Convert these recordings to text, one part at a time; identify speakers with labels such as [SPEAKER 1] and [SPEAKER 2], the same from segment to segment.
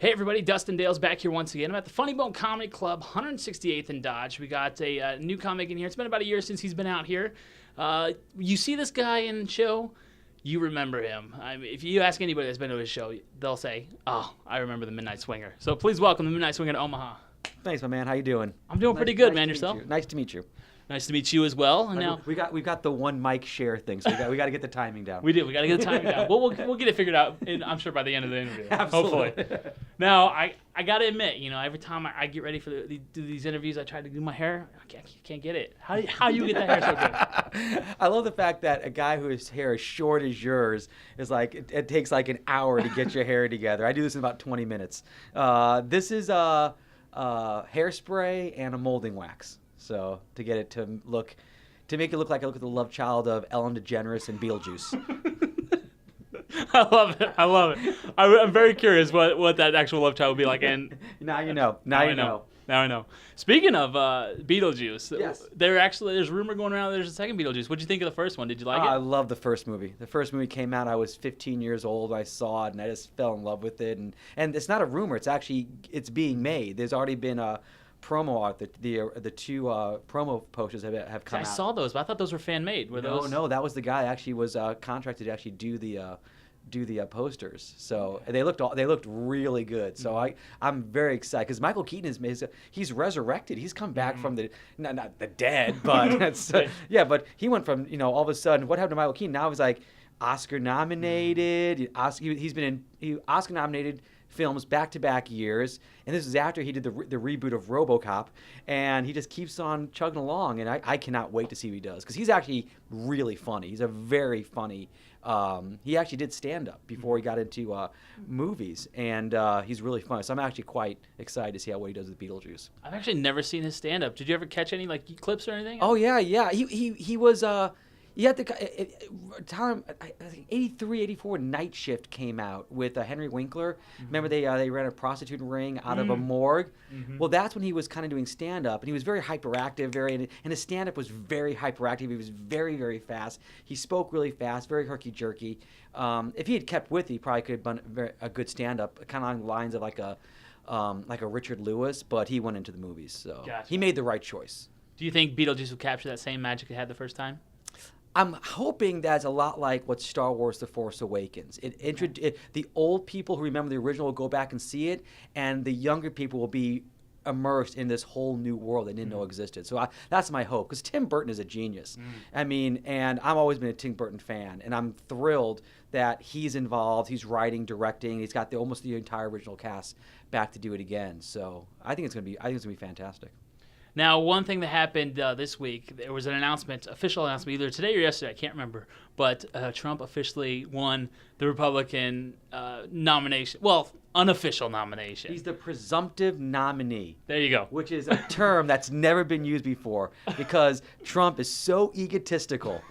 [SPEAKER 1] Hey everybody, Dustin Dale's back here once again. I'm at the Funny Bone Comedy Club, 168th and Dodge. We got a new comic in here. It's been about a year since he's been out here. You see this guy in the show, you remember him. I mean, if you ask anybody that's been to his show, they'll say, "Oh, I remember the Midnight Swinger." So please welcome the Midnight Swinger to Omaha.
[SPEAKER 2] Thanks, my man. How you doing?
[SPEAKER 1] I'm doing pretty good, man. Yourself?
[SPEAKER 2] Nice to meet you.
[SPEAKER 1] Nice to meet you as well. And now
[SPEAKER 2] we got the one mic share thing, so we got to get the timing down.
[SPEAKER 1] we got to get the timing down. We'll get it figured out. I'm sure by the end of the interview.
[SPEAKER 2] Absolutely.
[SPEAKER 1] Hopefully. Now I got to admit, every time I get ready do these interviews, I try to do my hair. I can't get it. How you get that hair so good?
[SPEAKER 2] I love the fact that a guy whose hair is short as yours is like it takes like an hour to get your hair together. I do this in about 20 minutes. This is hairspray and a molding wax. So to get it to make it look like I look at the love child of Ellen DeGeneres and Beetlejuice.
[SPEAKER 1] I love it. I'm very curious what that actual love child would be like. And
[SPEAKER 2] now you know. Now I know.
[SPEAKER 1] Speaking of Beetlejuice,
[SPEAKER 2] yes.
[SPEAKER 1] There's rumor going around there's a second Beetlejuice. What'd you think of the first one? Did you like it?
[SPEAKER 2] I love the first movie. The first movie came out, I was 15 years old. I saw it and I just fell in love with it. And it's not a rumor. It's being made. There's already been a promo art. The two promo posters have come out.
[SPEAKER 1] I saw those, but I thought those were fan made.
[SPEAKER 2] No, that was the guy actually was contracted to actually do the posters. So they looked really good. So I'm very excited because Michael Keaton he's resurrected. He's come back from the not the dead, but but he went from all of a sudden what happened to Michael Keaton? Now he's like Oscar nominated. He's been in Oscar nominated films back-to-back years, and this is after he did the reboot of RoboCop, and he just keeps on chugging along, and I cannot wait to see what he does, because he's actually really funny. He's a very funny, he actually did stand-up before he got into movies, and he's really funny, so I'm actually quite excited to see what he does with Beetlejuice.
[SPEAKER 1] I've actually never seen his stand-up. Did you ever catch any clips or anything?
[SPEAKER 2] Oh, yeah. He was... You had the time, I think 83, 84 Night Shift came out with Henry Winkler. Mm-hmm. Remember they ran a prostitute ring out of a morgue? Mm-hmm. Well, that's when he was kind of doing stand-up, and he was very hyperactive, and his stand-up was very hyperactive. He was very, very fast. He spoke really fast, very herky-jerky. If he had kept with it, he probably could have done a good stand-up, kind of along the lines of like a Richard Lewis, but he went into the movies, so
[SPEAKER 1] Gotcha.
[SPEAKER 2] He made the right choice.
[SPEAKER 1] Do you think Beetlejuice will capture that same magic it had the first time?
[SPEAKER 2] I'm hoping that's a lot like what Star Wars The Force Awakens. The old people who remember the original will go back and see it, and the younger people will be immersed in this whole new world they didn't know existed. So that's my hope, because Tim Burton is a genius. I mean, and I've always been a Tim Burton fan, and I'm thrilled that he's involved. He's writing, directing. He's got almost the entire original cast back to do it again. So I think it's gonna be fantastic.
[SPEAKER 1] Now, one thing that happened this week, there was an official announcement, either today or yesterday, I can't remember, but Trump officially won the Republican nomination. Well, unofficial nomination.
[SPEAKER 2] He's the presumptive nominee.
[SPEAKER 1] There you go.
[SPEAKER 2] Which is a term that's never been used before, because Trump is so egotistical.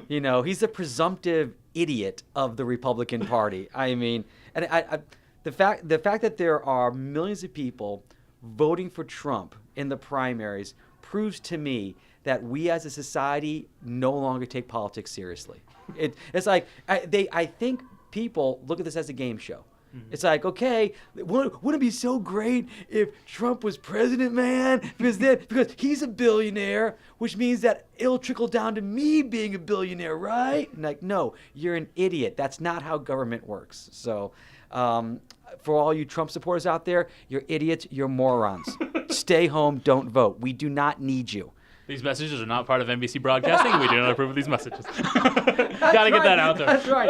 [SPEAKER 2] He's the presumptive idiot of the Republican Party. I mean, and the fact that there are millions of people voting for Trump in the primaries proves to me that we as a society no longer take politics seriously. It's like I think people look at this as a game show. Mm-hmm. It's like, okay, wouldn't it be so great if Trump was president, man? Because he's a billionaire, which means that it'll trickle down to me being a billionaire, right? And like, no, you're an idiot. That's not how government works. So for all you Trump supporters out there, you're idiots, you're morons. Stay home, don't vote. We do not need you.
[SPEAKER 1] These messages are not part of NBC Broadcasting. We do not approve of these messages. Gotta get that out there.
[SPEAKER 2] That's right.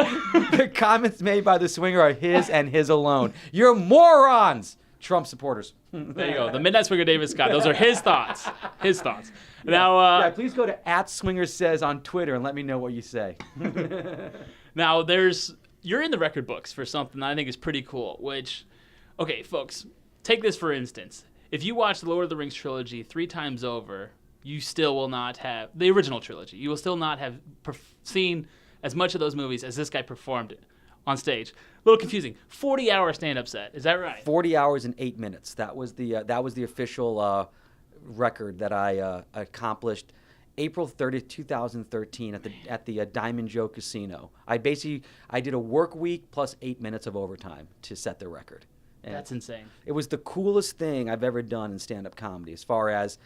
[SPEAKER 2] The comments made by the Swinger are his and his alone. You're morons, Trump supporters.
[SPEAKER 1] There you go. The Midnight Swinger, David Scott. Those are his thoughts. His thoughts. Now,
[SPEAKER 2] please go to @SwingerSays on Twitter and let me know what you say.
[SPEAKER 1] Now, you're in the record books for something that I think is pretty cool, okay, folks, take this for instance. If you watch the Lord of the Rings trilogy 3 times over, you still will not have, the original trilogy, you will still not have seen as much of those movies as this guy performed on stage. A little confusing. 40-hour stand-up set. Is that right?
[SPEAKER 2] 40 hours and 8 minutes. That was the official record that I accomplished April 30th, 2013 at the Diamond Joe Casino. I did a work week plus 8 minutes of overtime to set the record. And
[SPEAKER 1] That's insane.
[SPEAKER 2] it was the coolest thing I've ever done in stand-up comedy. As far as,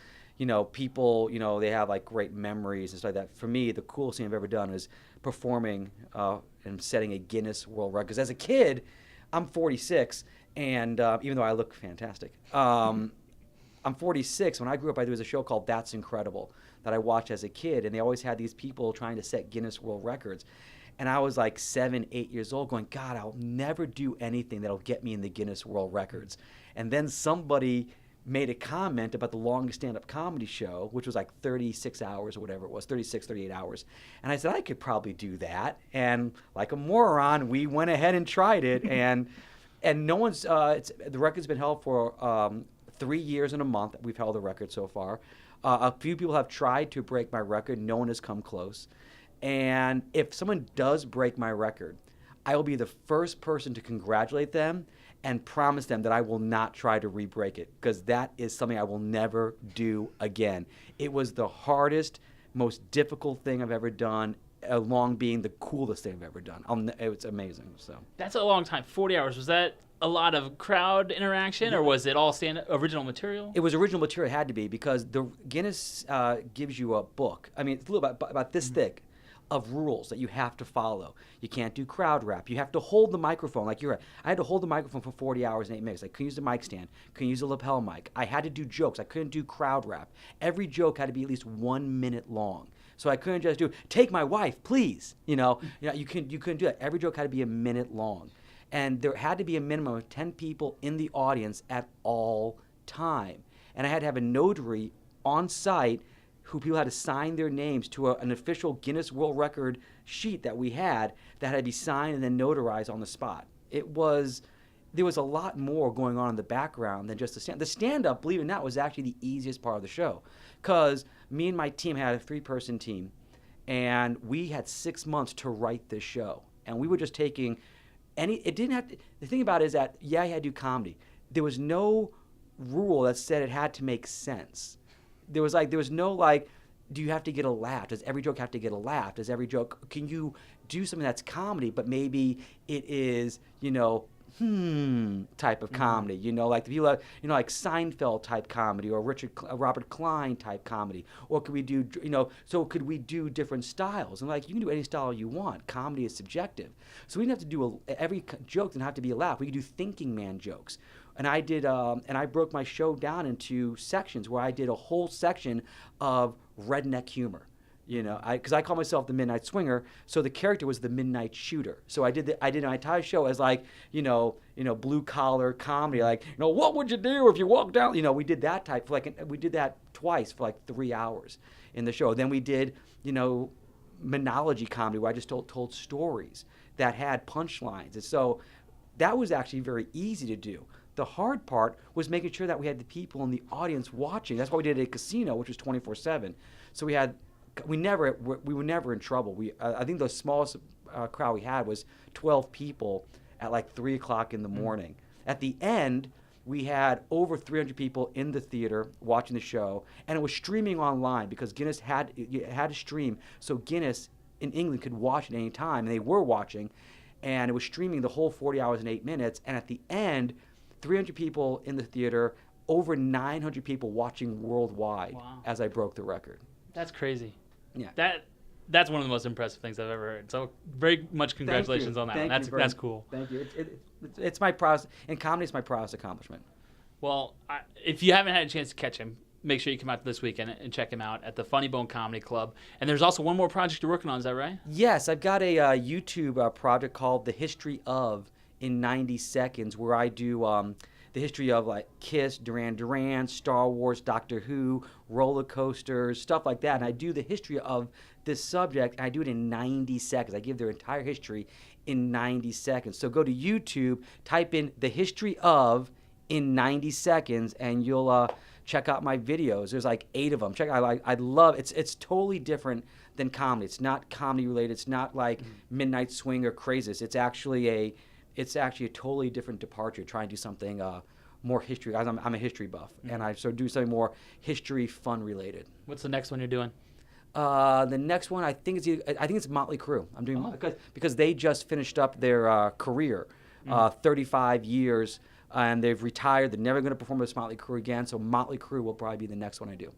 [SPEAKER 2] people, they have like great memories and stuff like that. For me, the coolest thing I've ever done is performing and setting a Guinness World Record. Because as a kid, I'm 46, and even though I look fantastic, I'm 46. When I grew up, there was a show called That's Incredible that I watched as a kid, and they always had these people trying to set Guinness World Records. And I was like 7, 8 years old going, God, I'll never do anything that'll get me in the Guinness World Records. And then somebody made a comment about the longest stand-up comedy show, which was like 36 hours or whatever it was, 36, 38 hours. And I said, I could probably do that. And like a moron, we went ahead and tried it. and no one's, the record's been held for 3 years and a month. We've held the record so far. A few people have tried to break my record. No one has come close. And if someone does break my record, I will be the first person to congratulate them and promise them that I will not try to re-break it, because that is something I will never do again. It was the hardest, most difficult thing I've ever done, along being the coolest thing I've ever done. It's amazing. So
[SPEAKER 1] That's a long time. 40 hours. Was that a lot of crowd interaction, or was it all original material?
[SPEAKER 2] It was original material. It had to be, because the Guinness gives you a book. I mean, it's a little about this thick, of rules that you have to follow. You can't do crowd rap. You have to hold the microphone like you're. I had to hold the microphone for 40 hours and 8 minutes. I couldn't use the mic stand. Couldn't use a lapel mic. I had to do jokes. I couldn't do crowd rap. Every joke had to be at least 1 minute long. So I couldn't just do, take my wife, please. You couldn't do that. Every joke had to be a minute long. And there had to be a minimum of 10 people in the audience at all time. And I had to have a notary on site who people had to sign their names to an official Guinness World Record sheet that we had that had to be signed and then notarized on the spot. There was a lot more going on in the background than just the stand. The stand-up, believe it or not, was actually the easiest part of the show, because me and my team had a 3-person team, and we had 6 months to write this show. And we were just taking the thing about it is that, yeah, you had to do comedy. There was no rule that said it had to make sense. There was no do you have to get a laugh? Does every joke have to get a laugh? Can you do something that's comedy, but maybe it is, type of comedy, like the people, like Seinfeld type comedy, or Robert Klein type comedy, or could we do, could we do different styles? And you can do any style you want. Comedy is subjective, so we didn't have to do every joke didn't have to be a laugh. We could do thinking man jokes. And I did, and I broke my show down into sections where I did a whole section of redneck humor, because I call myself the Midnight Swinger, so the character was the Midnight Shooter. So I did an entire show as blue collar comedy, what would you do if you walked down? We did that type, we did that twice for 3 hours in the show. Then we did, monology comedy where I just told stories that had punchlines, and so that was actually very easy to do. The hard part was making sure that we had the people in the audience watching. That's why we did a casino, which was 24/7. So we were never in trouble. I think the smallest crowd we had was 12 people at 3 o'clock in the morning. At the end, we had over 300 people in the theater watching the show, and it was streaming online because Guinness had to stream, so Guinness in England could watch at any time, and they were watching, and it was streaming the whole 40 hours and 8 minutes. And at the end, 300 people in the theater, over 900 people watching worldwide.
[SPEAKER 1] Wow. As
[SPEAKER 2] I broke the record.
[SPEAKER 1] That's crazy.
[SPEAKER 2] Yeah.
[SPEAKER 1] That's one of the most impressive things I've ever heard. So very much congratulations on that one. That's cool.
[SPEAKER 2] Thank you. It's my proudest, in comedy, it's my proudest accomplishment.
[SPEAKER 1] Well, if you haven't had a chance to catch him, make sure you come out this weekend and check him out at the Funny Bone Comedy Club. And there's also one more project you're working on, is that right?
[SPEAKER 2] Yes, I've got a YouTube project called The History of in 90 Seconds, where I do the history of Kiss, Duran Duran, Star Wars, Doctor Who, roller coasters, stuff like that. And I do the history of this subject, and I do it in 90 seconds. I give their entire history in 90 seconds. So go to YouTube, type in The History of in 90 seconds, and you'll check out my videos. There's 8 of them. I love it. It's totally different than comedy. It's not comedy related. It's not Midnight Swing or Craziest. It's actually a totally different departure, trying to do something more history. I'm a history buff, and I do something more history fun related.
[SPEAKER 1] What's the next one you're doing?
[SPEAKER 2] The next one, I think it's Motley Crue. I'm doing because they just finished up their career, 35 years and they've retired. They're never going to perform with Motley Crue again, so Motley Crue will probably be the next one I do.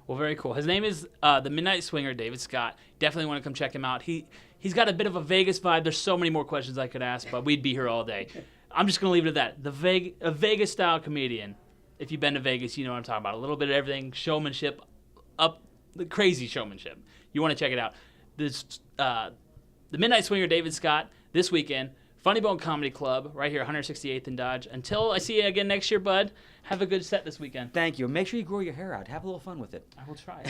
[SPEAKER 1] Well, very cool. His name is the Midnight Swinger, David Scott. Definitely want to come check him out. He's got a bit of a Vegas vibe. There's so many more questions I could ask, but we'd be here all day. I'm just going to leave it at that. A Vegas-style comedian. If you've been to Vegas, you know what I'm talking about. A little bit of everything, showmanship, the crazy showmanship. You want to check it out. This the Midnight Swinger, David Scott, this weekend. Funny Bone Comedy Club, right here, 168th and Dodge. Until I see you again next year, bud, have a good set this weekend.
[SPEAKER 2] Thank you. Make sure you grow your hair out. Have a little fun with it.
[SPEAKER 1] I will try.